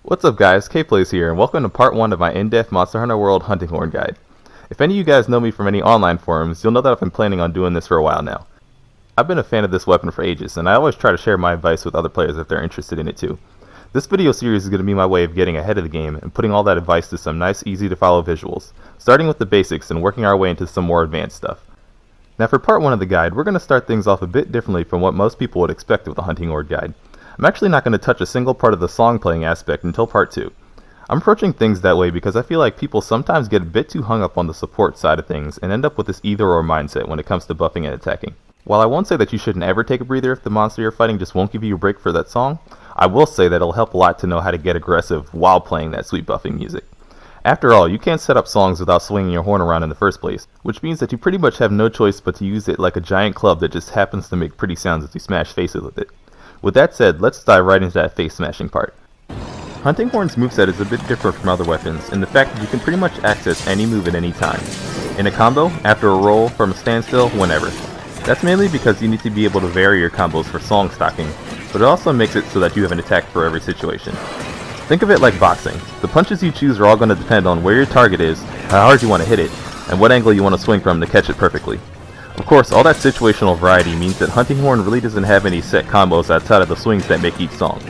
What's up guys, KPlays here, and welcome to part 1 of my in-depth Monster Hunter World Hunting Horn guide. If any of you guys know me from any online forums, you'll know that I've been planning on doing this for a while now. I've been a fan of this weapon for ages, and I always try to share my advice with other players if they're interested in it too. This video series is going to be my way of getting ahead of the game and putting all that advice to some nice, easy to follow visuals, starting with the basics and working our way into some more advanced stuff. Now for part 1 of the guide, we're going to start things off a bit differently from what most people would expect with a Hunting Horde guide. I'm actually not going to touch a single part of the song playing aspect until part 2. I'm approaching things that way because I feel like people sometimes get a bit too hung up on the support side of things and end up with this either or mindset when it comes to buffing and attacking. While I won't say that you shouldn't ever take a breather if the monster you're fighting just won't give you a break for that song, I will say that it'll help a lot to know how to get aggressive while playing that sweet buffing music. After all, you can't set up songs without swinging your horn around in the first place, which means that you pretty much have no choice but to use it like a giant club that just happens to make pretty sounds as you smash faces with it. With that said, let's dive right into that face smashing part. Hunting Horn's moveset is a bit different from other weapons in the fact that you can pretty much access any move at any time. In a combo, after a roll, from a standstill, whenever. That's mainly because you need to be able to vary your combos for song stocking, but it also makes it so that you have an attack for every situation. Think of it like boxing. The punches you choose are all going to depend on where your target is, how hard you want to hit it, and what angle you want to swing from to catch it perfectly. Of course, all that situational variety means that Hunting Horn really doesn't have any set combos outside of the swings that make each song.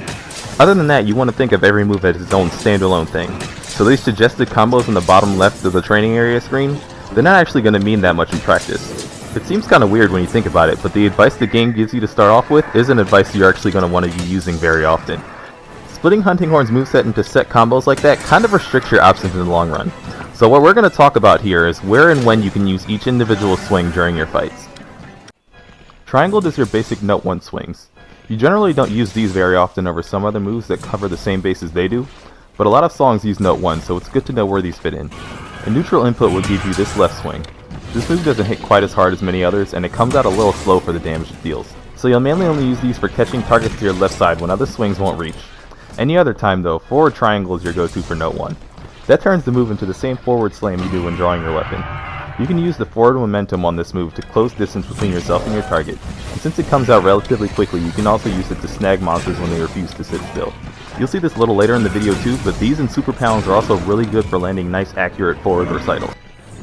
Other than that, you want to think of every move as its own standalone thing. So these suggested combos in the bottom left of the training area screen, they're not actually going to mean that much in practice. It seems kind of weird when you think about it, but the advice the game gives you to start off with isn't advice you're actually going to want to be using very often. Splitting Hunting Horn's moveset into set combos like that kind of restricts your options in the long run. So what we're going to talk about here is where and when you can use each individual swing during your fights. Triangled is your basic note 1 swings. You generally don't use these very often over some other moves that cover the same base as they do, but a lot of songs use note 1, so it's good to know where these fit in. A neutral input will give you this left swing. This move doesn't hit quite as hard as many others, and it comes out a little slow for the damage it deals, so you'll mainly only use these for catching targets to your left side when other swings won't reach. Any other time though, forward triangle is your go-to for note 1. That turns the move into the same forward slam you do when drawing your weapon. You can use the forward momentum on this move to close distance between yourself and your target, and since it comes out relatively quickly, you can also use it to snag monsters when they refuse to sit still. You'll see this a little later in the video too, but these and super pounds are also really good for landing nice accurate forward recital.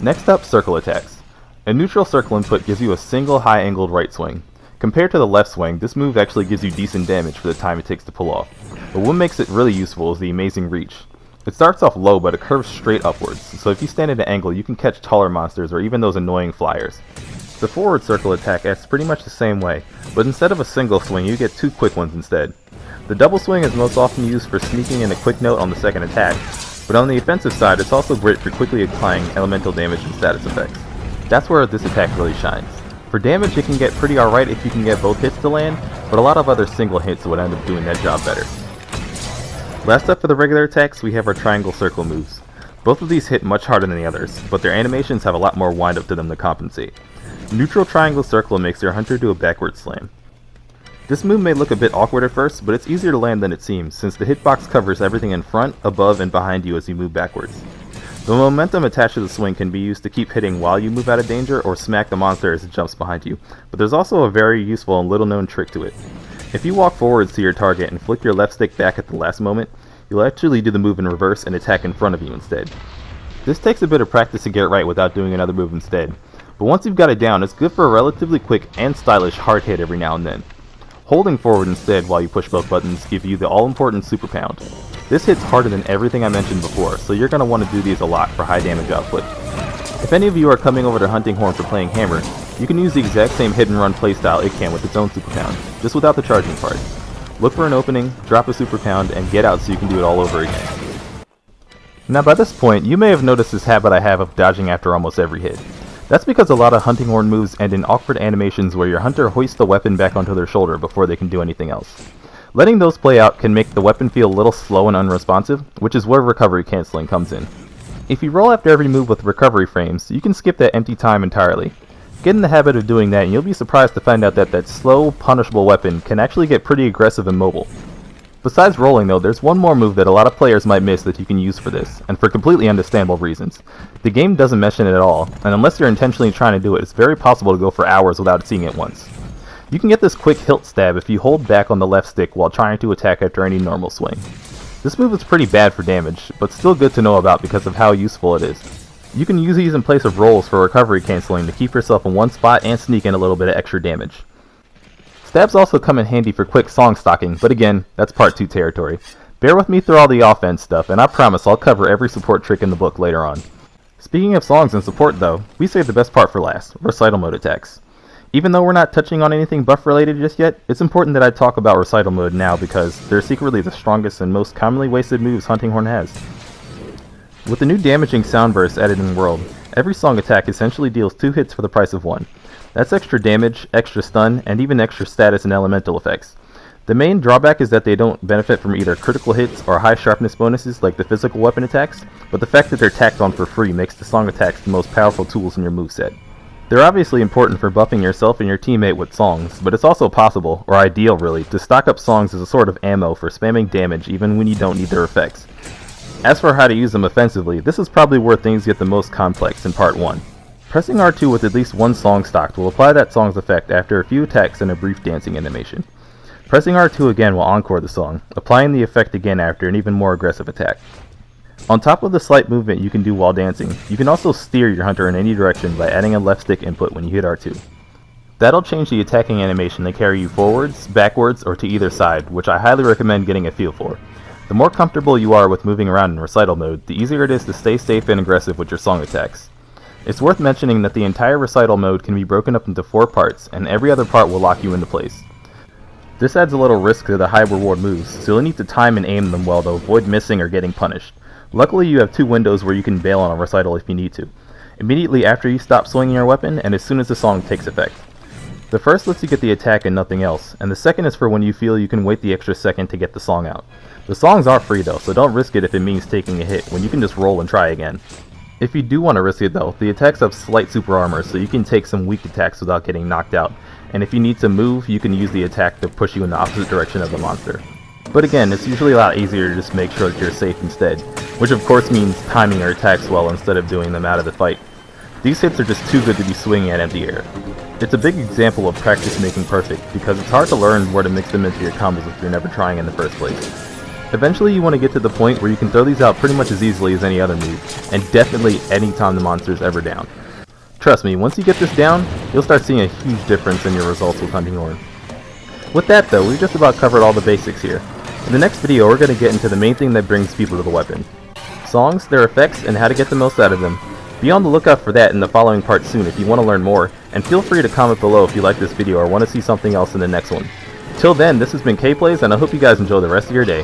Next up, circle attacks. A neutral circle input gives you a single high angled right swing. Compared to the left swing, this move actually gives you decent damage for the time it takes to pull off. But what makes it really useful is the amazing reach. It starts off low, but it curves straight upwards, so if you stand at an angle, you can catch taller monsters or even those annoying flyers. The forward circle attack acts pretty much the same way, but instead of a single swing, you get 2 quick ones instead. The double swing is most often used for sneaking in a quick note on the second attack, but on the offensive side, it's also great for quickly applying elemental damage and status effects. That's where this attack really shines. For damage, it can get pretty alright if you can get both hits to land, but a lot of other single hits would end up doing that job better. Last up for the regular attacks, we have our triangle circle moves. Both of these hit much harder than the others, but their animations have a lot more wind up to them to compensate. Neutral triangle circle makes your hunter do a backward slam. This move may look a bit awkward at first, but it's easier to land than it seems, since the hitbox covers everything in front, above, and behind you as you move backwards. The momentum attached to the swing can be used to keep hitting while you move out of danger or smack the monster as it jumps behind you, but there's also a very useful and little known trick to it. If you walk forwards to your target and flick your left stick back at the last moment, you'll actually do the move in reverse and attack in front of you instead. This takes a bit of practice to get it right without doing another move instead, but once you've got it down, it's good for a relatively quick and stylish hard hit every now and then. Holding forward instead while you push both buttons gives you the all-important super pound. This hits harder than everything I mentioned before, so you're going to want to do these a lot for high damage output. If any of you are coming over to Hunting Horn for playing Hammer, you can use the exact same hit and run playstyle it can with its own super pound, just without the charging part. Look for an opening, drop a super pound, and get out so you can do it all over again. Now by this point, you may have noticed this habit I have of dodging after almost every hit. That's because a lot of Hunting Horn moves end in awkward animations where your hunter hoists the weapon back onto their shoulder before they can do anything else. Letting those play out can make the weapon feel a little slow and unresponsive, which is where recovery canceling comes in. If you roll after every move with recovery frames, you can skip that empty time entirely. Get in the habit of doing that and you'll be surprised to find out that that slow, punishable weapon can actually get pretty aggressive and mobile. Besides rolling though, there's one more move that a lot of players might miss that you can use for this, and for completely understandable reasons. The game doesn't mention it at all, and unless you're intentionally trying to do it, it's very possible to go for hours without seeing it once. You can get this quick hilt stab if you hold back on the left stick while trying to attack after any normal swing. This move is pretty bad for damage, but still good to know about because of how useful it is. You can use these in place of rolls for recovery canceling to keep yourself in one spot and sneak in a little bit of extra damage. Stabs also come in handy for quick song stocking, but again, that's part 2 territory. Bear with me through all the offense stuff, and I promise I'll cover every support trick in the book later on. Speaking of songs and support though, we saved the best part for last, Recital mode attacks. Even though we're not touching on anything buff related just yet, it's important that I talk about Recital mode now because they're secretly the strongest and most commonly wasted moves Hunting Horn has. With the new damaging sound burst added in World, every song attack essentially deals 2 hits for the price of 1. That's extra damage, extra stun, and even extra status and elemental effects. The main drawback is that they don't benefit from either critical hits or high sharpness bonuses like the physical weapon attacks, but the fact that they're tacked on for free makes the song attacks the most powerful tools in your moveset. They're obviously important for buffing yourself and your teammate with songs, but it's also possible, or ideal really, to stock up songs as a sort of ammo for spamming damage even when you don't need their effects. As for how to use them offensively, this is probably where things get the most complex in part 1. Pressing R2 with at least one song stocked will apply that song's effect after a few attacks and a brief dancing animation. Pressing R2 again will encore the song, applying the effect again after an even more aggressive attack. On top of the slight movement you can do while dancing, you can also steer your hunter in any direction by adding a left stick input when you hit R2. That'll change the attacking animation to carry you forwards, backwards, or to either side, which I highly recommend getting a feel for. The more comfortable you are with moving around in Recital mode, the easier it is to stay safe and aggressive with your song attacks. It's worth mentioning that the entire Recital mode can be broken up into 4 parts, and every other part will lock you into place. This adds a little risk to the high reward moves, so you'll need to time and aim them well to avoid missing or getting punished. Luckily you have 2 windows where you can bail on a Recital if you need to. Immediately after you stop swinging your weapon, and as soon as the song takes effect. The first lets you get the attack and nothing else, and the second is for when you feel you can wait the extra second to get the song out. The songs are free though, so don't risk it if it means taking a hit, when you can just roll and try again. If you do want to risk it though, the attacks have slight super armor, so you can take some weak attacks without getting knocked out, and if you need to move, you can use the attack to push you in the opposite direction of the monster. But again, it's usually a lot easier to just make sure that you're safe instead, which of course means timing your attacks well instead of doing them out of the fight. These hits are just too good to be swinging at empty air. It's a big example of practice making perfect, because it's hard to learn where to mix them into your combos if you're never trying in the first place. Eventually you want to get to the point where you can throw these out pretty much as easily as any other move, and definitely any time the monster is ever down. Trust me, once you get this down, you'll start seeing a huge difference in your results with Hunting Horn. With that though, we've just about covered all the basics here. In the next video we're going to get into the main thing that brings people to the weapon. Songs, their effects, and how to get the most out of them. Be on the lookout for that in the following part soon if you want to learn more, and feel free to comment below if you like this video or want to see something else in the next one. Till then, this has been KPlays, and I hope you guys enjoy the rest of your day.